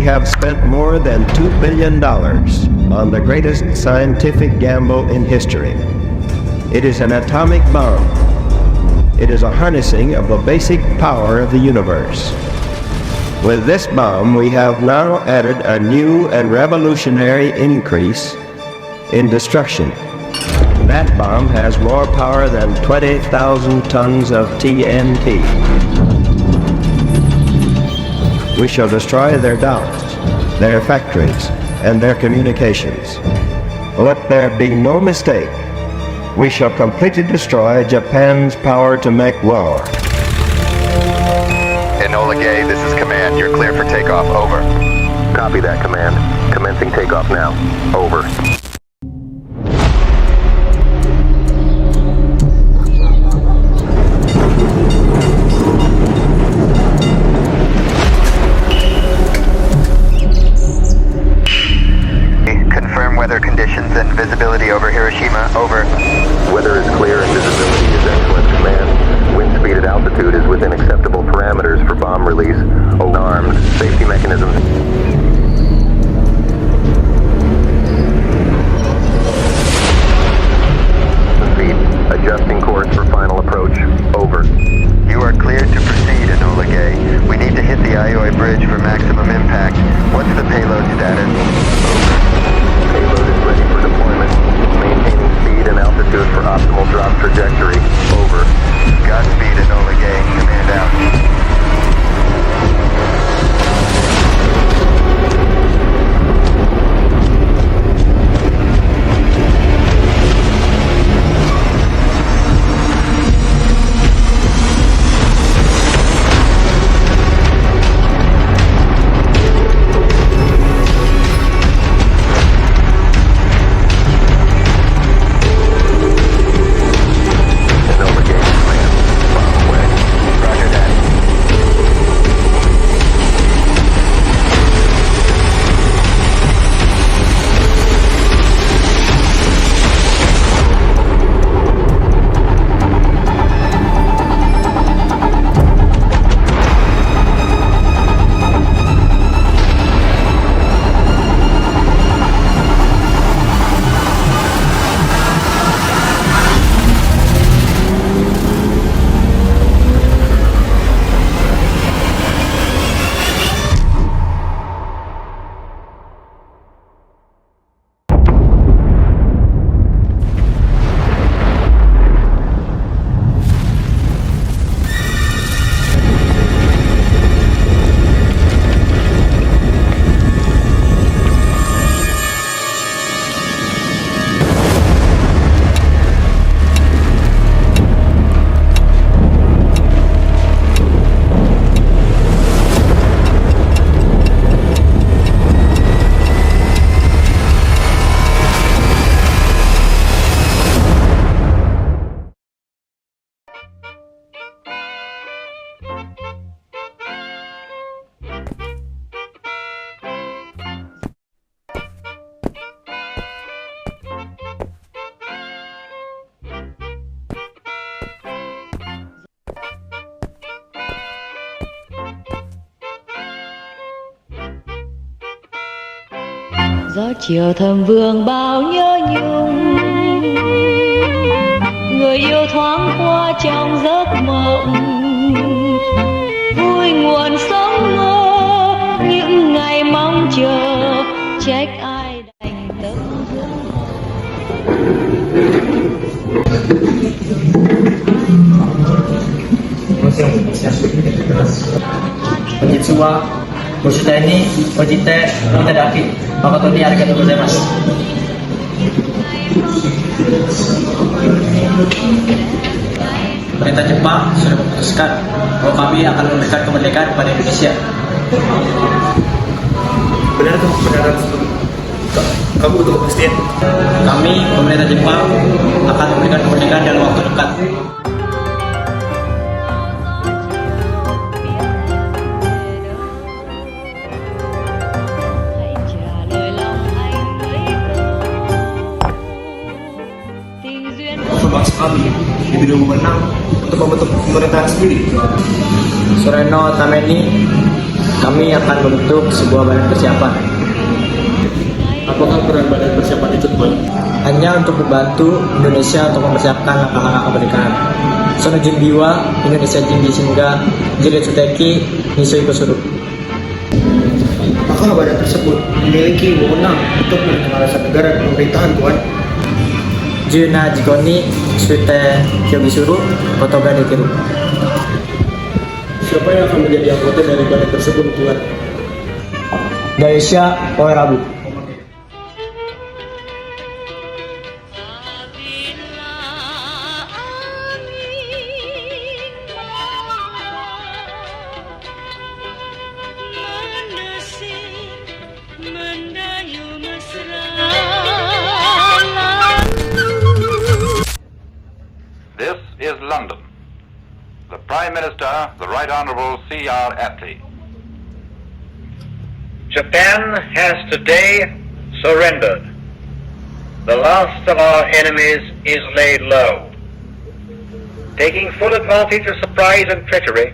have spent more than $2 billion on the greatest scientific gamble in history. It is an atomic bomb. It is a harnessing of the basic power of the universe. With this bomb, we have now added a new and revolutionary increase in destruction. That bomb has more power than 20,000 tons of TNT. We shall destroy their doubts, their factories, and their communications. Let there be no mistake. We shall completely destroy Japan's power to make war. Enola Gay, this is Command. You're clear for takeoff. Over. Copy that, Command. Commencing takeoff now. Over. Confirm weather conditions and visibility over Hiroshima. Over. Weather is clear and visibility is excellent, Command. Wind speed at altitude is within acceptable parameters for bomb release. Armed. Safety mechanisms. Speed. Adjusting course for final approach. Over. You are cleared to proceed, Enola Gay. We need to hit the Aioi Bridge for maximum impact. What's the payload status? Over. Payload is ready for deployment. Maintaining speed and altitude for optimal drop trajectory. Over. Godspeed, Enola Gay. Command out. Gió chiều thầm vương bao nhớ nhung, người yêu thoáng qua trong giấc mộng, vui nguồn sống mơ những ngày mong chờ, trách ai đành tâm hướng. Konnichiwa. ご主体にご実態いただき誠にありがとうございます。Pemerintah Jepang sudah memutuskan bahwa kami akan memberikan kemerdekaan kepada Indonesia. Benar tuh, benar. Kamu butuh kepastian? Kami, pemerintah Jepang, akan memberikan kemerdekaan dalam waktu dekat. Bangsa kami di bidang wewenang untuk membentuk pemerintahan sendiri. Sureno Tameni kami akan membentuk sebuah badan persiapan. Apakah peran badan persiapan itu, Bang? Hanya untuk membantu Indonesia untuk mempersiapkan langkah-langkah kemerdekaan. Sono Jumbiwa, Indonesia tinggi sehingga Jilid Suteki, Nisoi Kosurup. Apakah badan tersebut memiliki wewenang untuk menentukan negara dan pemerintahan, Tuan? Juna Jikoni, Sute Kyobisuru, Kotoga Dekiru. Siapa yang akan menjadi anggota dari badan tersebut, Tuan? Gaesha Oerabu. This is London. The Prime Minister, the Right Honourable C.R. Attlee. Japan has today surrendered. The last of our enemies is laid low. Taking full advantage of surprise and treachery,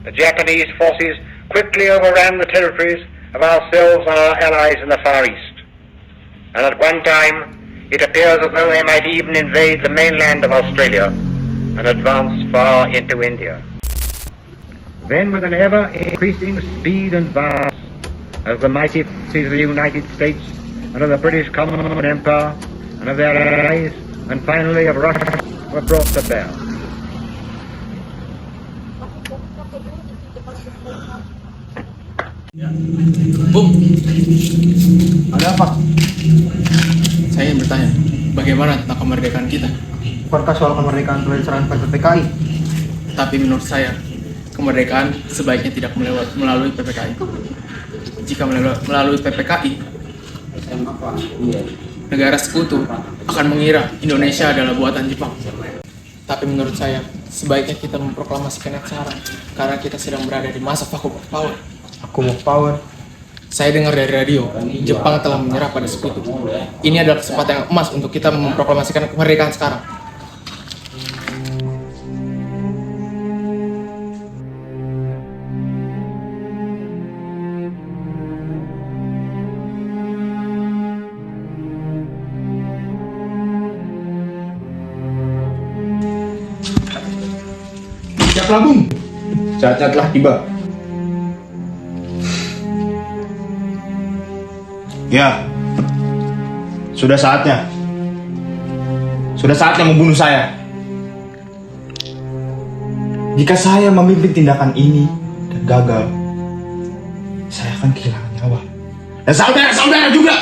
the Japanese forces quickly overran the territories of ourselves and our allies in the Far East. And at one time, it appears as though they might even invade the mainland of Australia and advance far into India. Then, with an ever-increasing speed and violence, as the mighty forces of the United States and of the British Common Empire and of their allies, and finally of Russia, were brought to bear. Bung, ada apa? Saya ingin bertanya, bagaimana tentang kemerdekaan kita? Bukankah soal kemerdekaan telah diserahkan pada PKI? Tapi menurut saya, kemerdekaan sebaiknya tidak melalui PPKI. Jika melalui PPKI, negara sekutu akan mengira Indonesia adalah buatan Jepang. Tapi menurut saya, sebaiknya kita memproklamasikannya sekarang, karena kita sedang berada di masa vacuum of power. Vacuum of power? Saya dengar dari radio, Jepang telah menyerah pada sekutu. Ini adalah kesempatan yang emas untuk kita memproklamasikan kemerdekaan sekarang. Siaplah, Bung. Saatnya telah tiba. Ya, sudah saatnya. Sudah saatnya membunuh saya. Jika saya memimpin tindakan ini dan gagal, saya akan kehilangan nyawa. Dan saudara-saudara juga.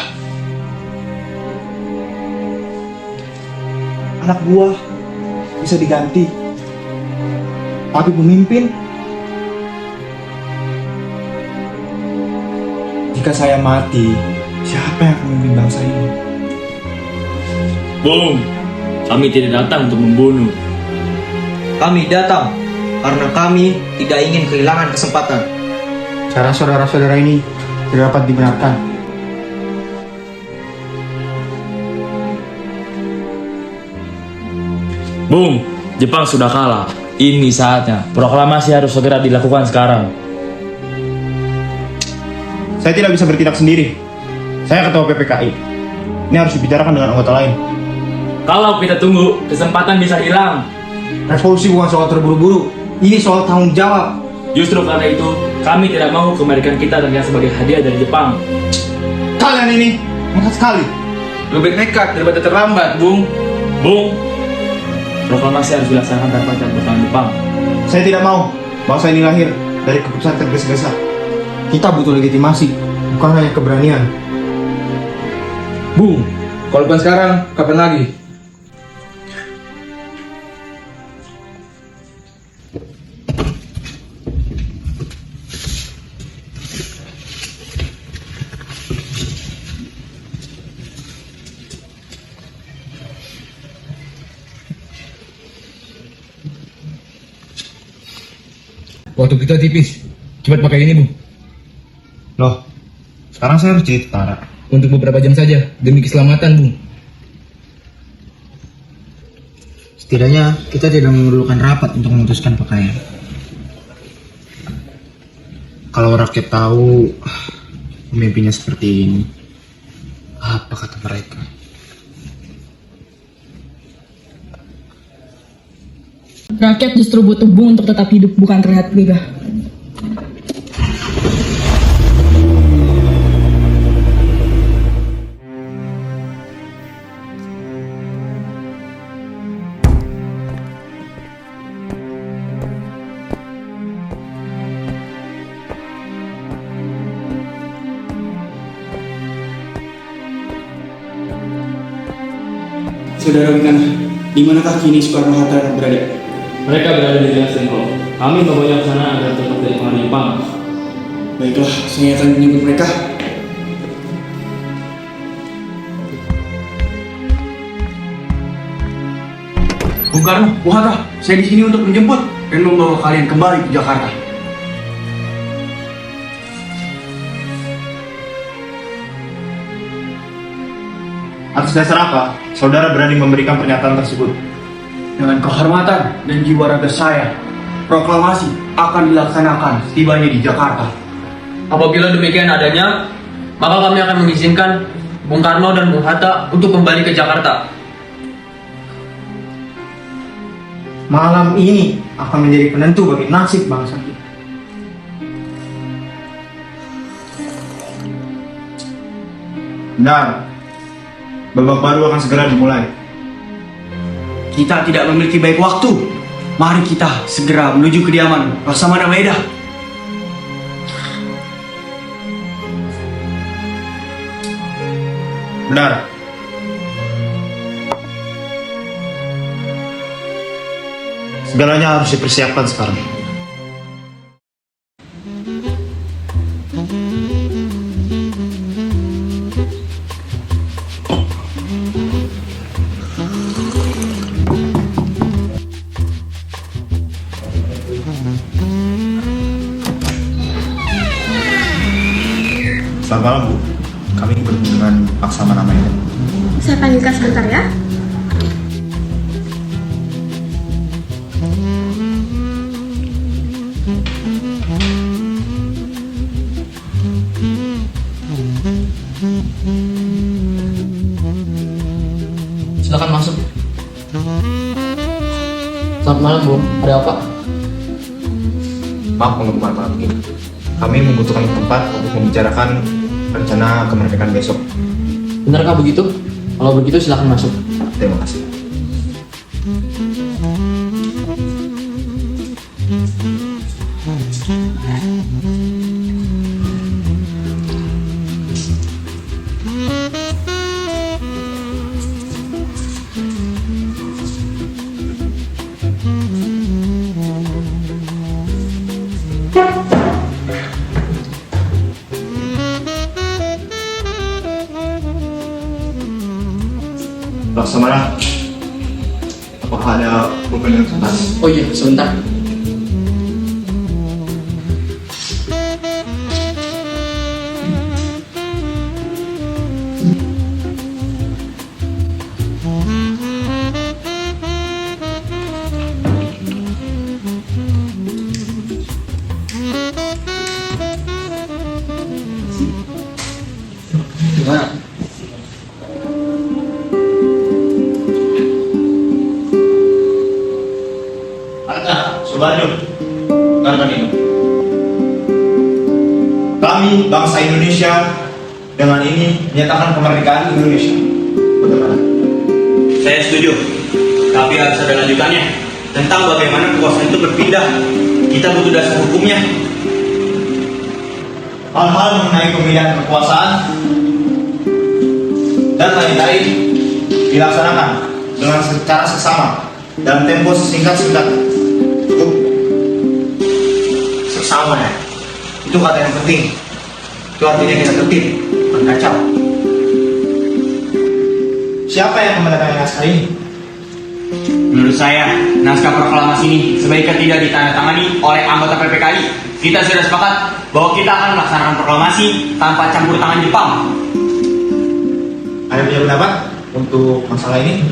Anak buah bisa diganti, tapi pemimpin, jika saya mati, siapa yang akan memimpin bangsa ini? Bung, kami tidak datang untuk membunuh. Kami datang karena kami tidak ingin kehilangan kesempatan. Cara saudara-saudara ini tidak dapat dibenarkan. Bung, Jepang sudah kalah. Ini saatnya. Proklamasi harus segera dilakukan sekarang. Saya tidak bisa bertindak sendiri. Saya ketua PPKI. Ini harus dibicarakan dengan anggota lain. Kalau kita tunggu, kesempatan bisa hilang. Revolusi bukan soal terburu-buru. Ini soal tanggung jawab. Justru karena itu, kami tidak mau kemerdekaan kita terlihat sebagai hadiah dari Jepang. Kalian ini nekat sekali. Lebih nekat daripada terlambat, Bung. Bung, proklamasi harus dilaksanakan tanpa campur tangan Jepang. Saya tidak mau bangsa ini lahir dari keputusan tergesa-gesa. Kita butuh legitimasi, bukan hanya keberanian. Bung, kalau bukan sekarang, kapan lagi? Waktu kita tipis, cepat pakai ini, Bung. Loh, sekarang saya harus jadi tentara. Untuk beberapa jam saja, demi keselamatan, Bung. Setidaknya kita tidak memerlukan rapat untuk memutuskan pakaian. Kalau rakyat tahu pemimpinnya seperti ini, apa kata mereka? Rakyat justru butuh Bung untuk tetap hidup, bukan terlihat gegah. Saudara Wigana, di manakah kini Soekarno-Hatta berada? Mereka berada di Jalan Sengkol. Kami membawa ke sana agar cepat dari tangan Jepang. Baiklah, saya akan menyebut mereka. Bung Karno, Bung Hatta, saya di sini untuk menjemput dan membawa kalian kembali ke Jakarta. Atas dasar apa saudara berani memberikan pernyataan tersebut? Dengan kehormatan dan jiwa raga saya, proklamasi akan dilaksanakan setibanya di Jakarta. Apabila demikian adanya, maka kami akan mengizinkan Bung Karno dan Bung Hatta untuk kembali ke Jakarta. Malam ini akan menjadi penentu bagi nasib bangsa kita. Benar, babak baru akan segera dimulai. Kita tidak memiliki baik waktu. Mari kita segera menuju kediaman Laksamana Maeda. Benar. Segalanya harus dipersiapkan sekarang. Selamat malam, Bu. Kami bertemu dengan Laksamana Maeda. Saya panggilkan sebentar ya. Silakan masuk. Selamat malam, Bu. Ada apa? Maaf menunggu malam ini. Kami membutuhkan tempat untuk membicarakan rencana kemerdekaan besok. Benarkah begitu? Kalau begitu silakan masuk. Terima kasih. Laksamana, apakah ada beban yang atas? Oh iya, sebentar. Gimana? Subadyo, dengarkan ini. Kami bangsa Indonesia dengan ini menyatakan kemerdekaan Indonesia. Bagaimana? Saya setuju, tapi harus ada lanjutannya tentang bagaimana kekuasaan itu berpindah. Kita butuh dasar hukumnya. Hal-hal mengenai pemindahan kekuasaan dan lain-lain dilaksanakan dengan secara seksama dalam tempo sesingkat-singkatnya. Seksama ya, itu kata yang penting. Itu artinya kita tertib, bukan kacau. Siapa yang menandatangani naskah ini? Menurut saya, naskah proklamasi ini sebaiknya tidak ditandatangani oleh anggota PPKI. Kita sudah sepakat bahwa kita akan melaksanakan proklamasi tanpa campur tangan Jepang. Ada punya pendapat untuk masalah ini?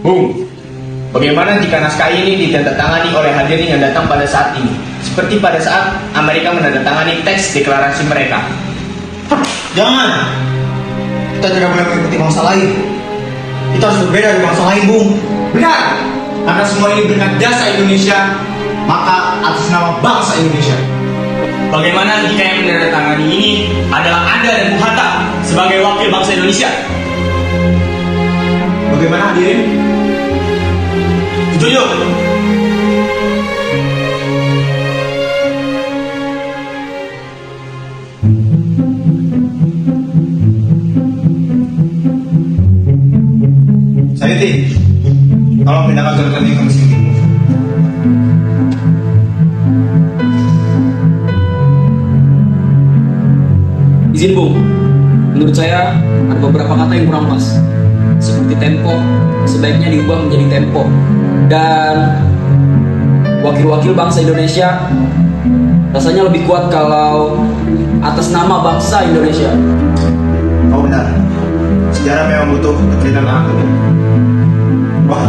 Bung, Bagaimana jika naskah ini ditandatangani oleh hadirin yang datang pada saat ini, seperti pada saat Amerika menandatangani teks deklarasi mereka? Jangan. Kita tidak boleh mengikuti bangsa lain. Kita harus berbeda dari bangsa lain, Bung. Benar, karena semua ini berkat jasa Indonesia, maka atas nama bangsa Indonesia. Bagaimana jika yang menandatangani ini adalah Anda dan Bung Hatta sebagai wakil bangsa Indonesia? Bagaimana hadirin? Setuju? Sayuti, tolong pindahkan surat ini ke mesin. Izin Bung, menurut saya ada beberapa kata yang kurang pas. Seperti tempo, sebaiknya diubah menjadi tempo. Dan wakil-wakil bangsa Indonesia rasanya lebih kuat kalau atas nama bangsa Indonesia. Oh benar, sejarah memang butuh ketelitian aku. Wah.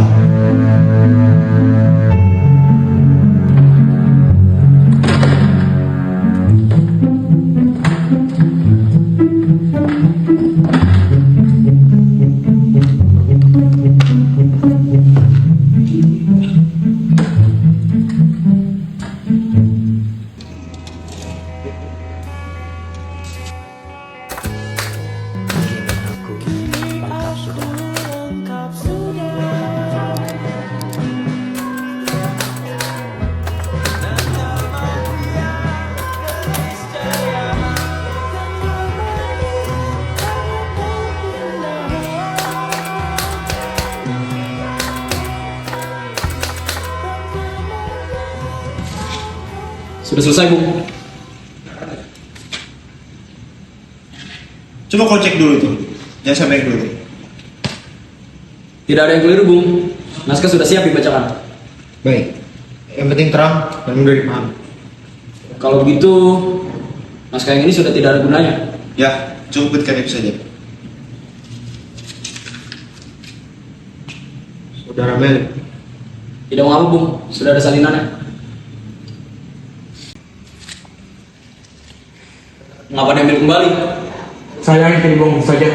Sudah selesai, Bung. Coba kau cek dulu tuh, jangan sampai dulu. Tidak ada yang keliru, Bung. Naskah sudah siap dibacakan. Baik, yang penting terang dan mudah dipahami. Kalau begitu, naskah yang ini sudah tidak ada gunanya. Ya, cukup ketika itu saja. Saudara Mel. Tidak mengapa, Bung. Sudah ada salinannya. Mengapa diambil kembali? Saya ingin bohong saja.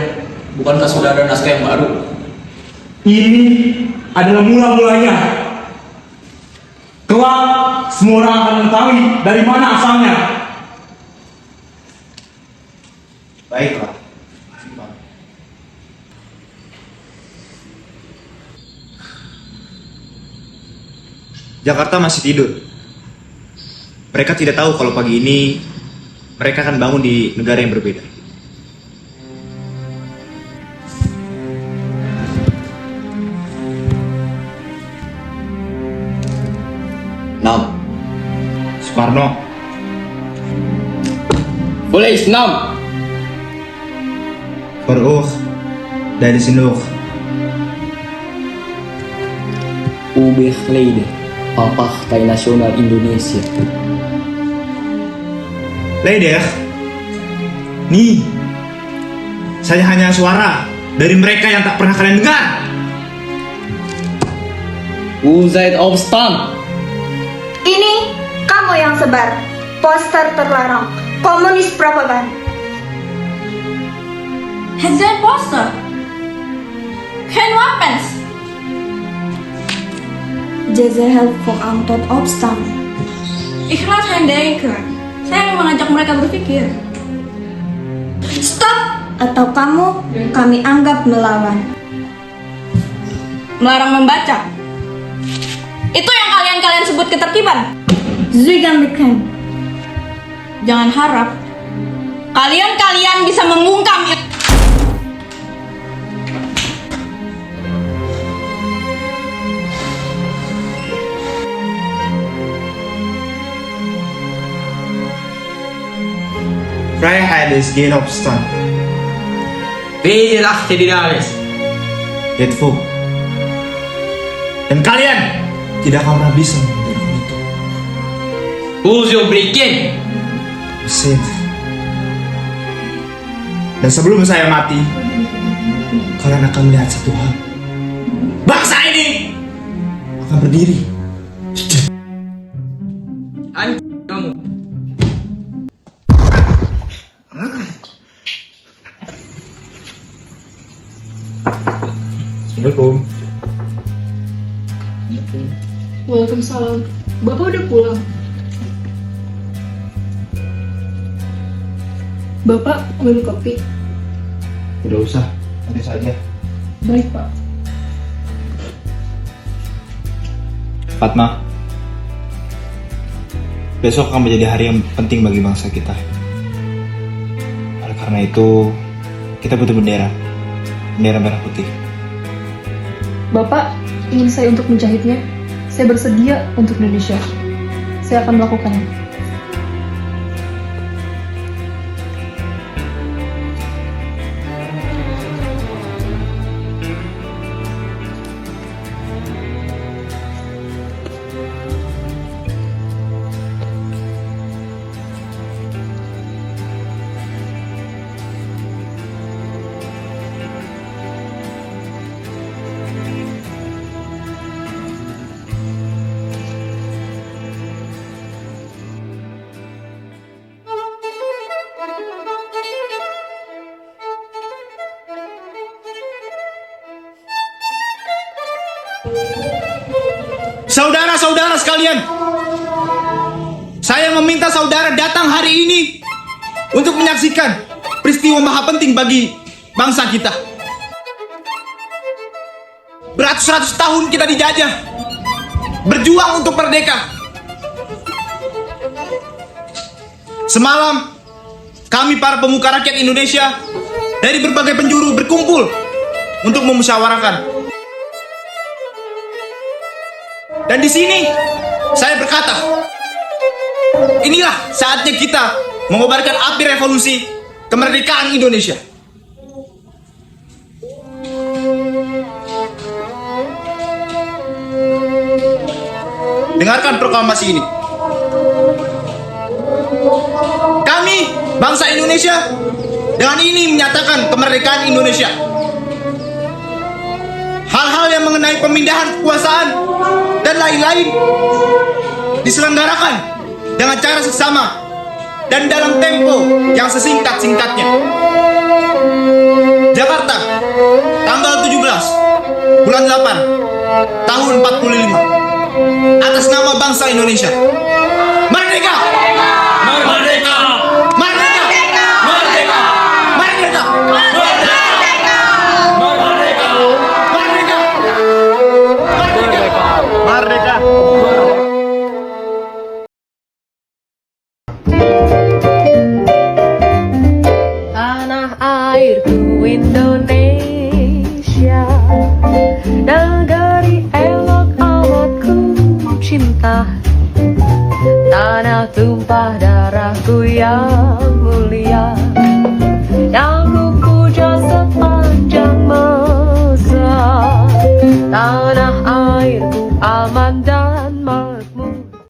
Bukankah sudah ada naskah yang baru? Ini adalah mula-mulanya. Kelak semua orang akan mengetahui dari mana asalnya. Baiklah. Jakarta masih tidur. Mereka tidak tahu kalau pagi ini mereka akan bangun di negara yang berbeda. Nam. Soekarno. Boleh, Nam. Voor dari Sindok. UB Gelede, Partai Nasional Indonesia. Leider, nih, saya hanya suara dari mereka yang tak pernah kalian dengar. Uzait Opstan. Ini kamu yang sebar poster terlarang komunis propaganda. Het zijn poster. Geen wapens. Deze helpt voor tot opstand. Ik laat hen denken. Saya mau mengajak mereka berpikir. Stop! Atau kami anggap melawan. Melarang membaca. Itu yang kalian sebut ketertiban. Zuigandikan. Jangan harap kalian bisa membungkam itu. Vrijheid is geen opstand. Wie achter die dames? Het volk. Dan kalian tidak akan pernah bisa menjadi itu. Who's your breaking? Mesin. Dan sebelum saya mati, kalian akan melihat satu hal. Bangsa ini maka berdiri. Anjing kamu. Assalamualaikum. Waalaikumsalam. Bapak udah pulang? Bapak minum kopi? Tidak usah, nanti saja. Baik, Pak. Fatma, besok akan menjadi hari yang penting bagi bangsa kita. Oleh karena itu, kita butuh bendera merah putih. Bapak ingin saya untuk menjahitnya? Saya bersedia untuk Indonesia. Saya akan melakukannya. Saudara-saudara sekalian, saya meminta saudara datang hari ini untuk menyaksikan peristiwa maha penting bagi bangsa kita. Beratus-ratus tahun kita dijajah, berjuang untuk merdeka. Semalam, kami para pemuka rakyat Indonesia dari berbagai penjuru berkumpul untuk memusyawarahkan. Dan di sini saya berkata, inilah saatnya kita mengobarkan api revolusi kemerdekaan Indonesia. Dengarkan proklamasi ini. Kami, bangsa Indonesia, dengan ini menyatakan kemerdekaan Indonesia. Hal-hal yang mengenai pemindahan kekuasaan dan lain-lain diselenggarakan dengan cara seksama dan dalam tempo yang sesingkat-singkatnya. Jakarta, tanggal 17 bulan 8 tahun 45, atas nama bangsa Indonesia. Merdeka! Merdeka! Merdeka! Merdeka! Merdeka! Tanah airku Indonesia, negeri elok amat ku cinta. Tanah tumpah darahku yang